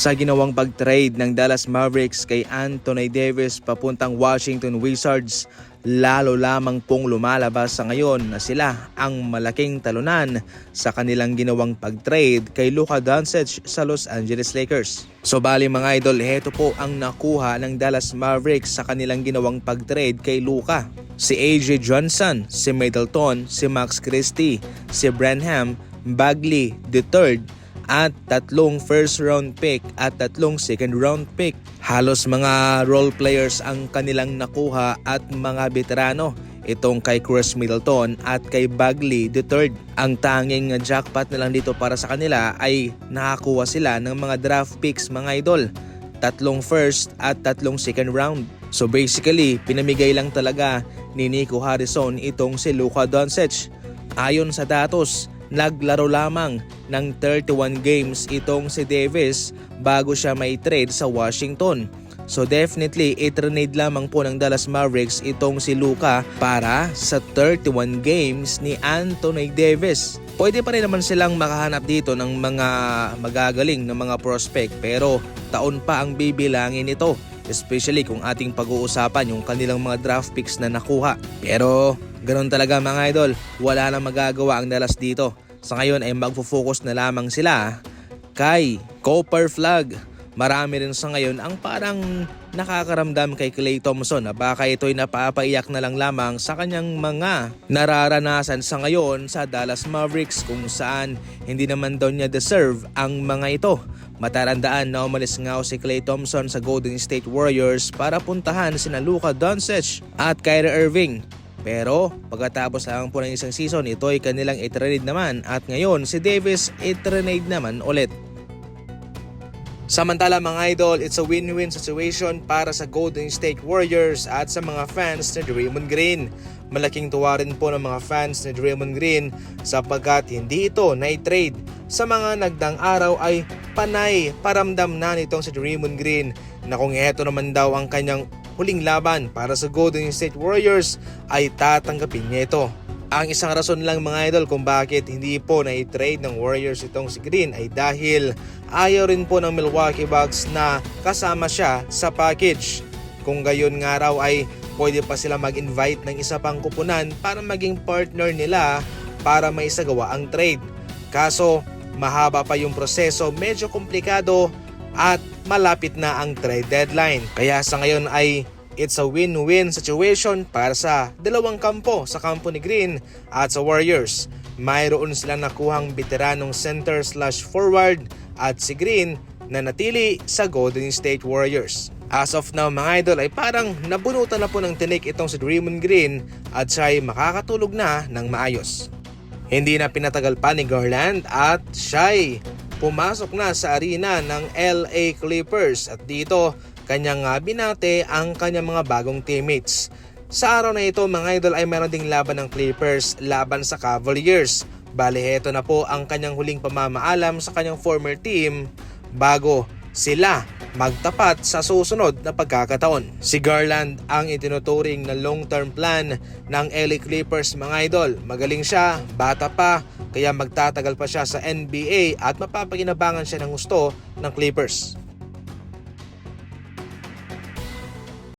Sa ginawang pag-trade ng Dallas Mavericks kay Anthony Davis papuntang Washington Wizards, lalo lamang pong lumalabas sa ngayon na sila ang malaking talunan sa kanilang ginawang pag-trade kay Luka Doncic sa Los Angeles Lakers. So bali mga idol, heto po ang nakuha ng Dallas Mavericks sa kanilang ginawang pag-trade kay Luka. Si AJ Johnson, si Middleton, si Max Christie, si Branham, Bagley III, at 3 first round pick at 3 second round pick. Halos mga role players ang kanilang nakuha at mga veterano itong kay Chris Middleton at kay Bagley III. Ang tanging jackpot na lang dito para sa kanila ay nakakuha sila ng mga draft picks mga idol. 3 first at 3 second round. So basically, pinamigay lang talaga ni Nico Harrison itong si Luka Doncic. Ayon sa datos, naglaro lamang ng 31 games itong si Davis bago siya may trade sa Washington. So definitely i-trade lamang po ng Dallas Mavericks itong si Luka para sa 31 games ni Anthony Davis. Pwede pa rin naman silang makahanap dito ng mga magagaling na mga prospect, pero taon pa ang bibilangin ito. Especially kung ating pag-uusapan yung kanilang mga draft picks na nakuha. Pero ganoon talaga mga idol, wala na magagawa ang Dallas dito. Sa ngayon ay magfo-focus na lamang sila kay Cooper Flag. Marami rin sa ngayon ang parang nakakaramdam kay Klay Thompson na baka ito'y napapaiyak na lang lamang sa kanyang mga nararanasan sa ngayon sa Dallas Mavericks, kung saan hindi naman daw niya deserve ang mga ito. Matatandaan na umalis nga si Klay Thompson sa Golden State Warriors para puntahan sina Luka Doncic at Kyrie Irving. Pero pagkatapos lang po ng isang season, ito ay kanilang i-trade naman at ngayon si Davis i-trade naman ulit. Samantala mga idol, it's a win-win situation para sa Golden State Warriors at sa mga fans ni Draymond Green. Malaking tuwa rin po ng mga fans ni Draymond Green sapagkat hindi ito na-trade. Sa mga nagdang araw ay panay paramdam na nitong si Draymond Green na kung ito naman daw ang kanyang huling laban para sa Golden State Warriors ay tatanggapin niya ito. Ang isang rason lang mga idol kung bakit hindi po na-trade ng Warriors itong si Green ay dahil ayaw rin po ng Milwaukee Bucks na kasama siya sa package. Kung gayon nga raw ay pwede pa sila mag-invite ng isa pang kupunan para maging partner nila para maisagawa ang trade. Kaso mahaba pa yung proseso, medyo komplikado at malapit na ang trade deadline. Kaya sa ngayon ay it's a win-win situation para sa dalawang kampo, sa kampo ni Green at sa Warriors. Mayroon silang nakuhang veteranong center/forward at si Green na natili sa Golden State Warriors. As of now mga idol ay parang nabunutan na po ng tinik itong si Draymond Green at siya ay makakatulog na ng maayos. Hindi na pinatagal pa ni Garland at siya ay pumasok na sa arena ng LA Clippers at dito kanyang binate ang kanyang mga bagong teammates. Sa araw na ito mga idol ay meron ding laban ng Clippers laban sa Cavaliers. Bale heto na po ang kanyang huling pamamaalam sa kanyang former team bago sila magtapat sa susunod na pagkakataon. Si Garland ang itinuturing na long-term plan ng LA Clippers mga idol. Magaling siya, bata pa, kaya magtatagal pa siya sa NBA at mapapakinabangan siya ng gusto ng Clippers.